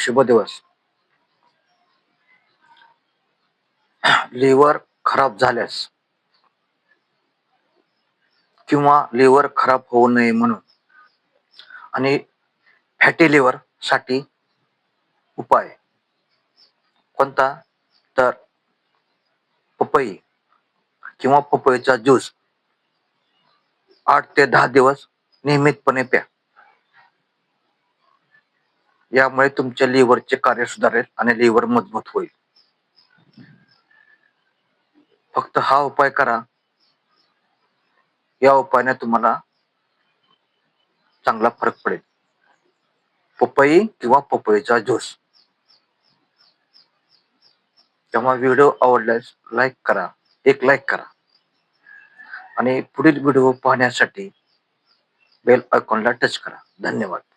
शुभ दिवस. लिव्हर खराब झाल्यास किंवा लिव्हर खराब होऊ नये म्हणून आणि फॅटी लिव्हर साठी उपाय कोणता? तर पपई किंवा पपईचा ज्यूस 8 ते 10 दिवस नियमितपणे प्या. यामुळे तुमच्या लिव्हरचे कार्य सुधारेल आणि लिव्हर मजबूत होईल. फक्त हा उपाय करा. या उपायाने तुम्हाला चांगला फरक पडेल. पपई किंवा पपईचा ज्यूस. तेव्हा व्हिडिओ आवडल्यास एक लाईक करा आणि पुढील व्हिडिओ पाहण्यासाठी बेल आयकॉनला टच करा. धन्यवाद.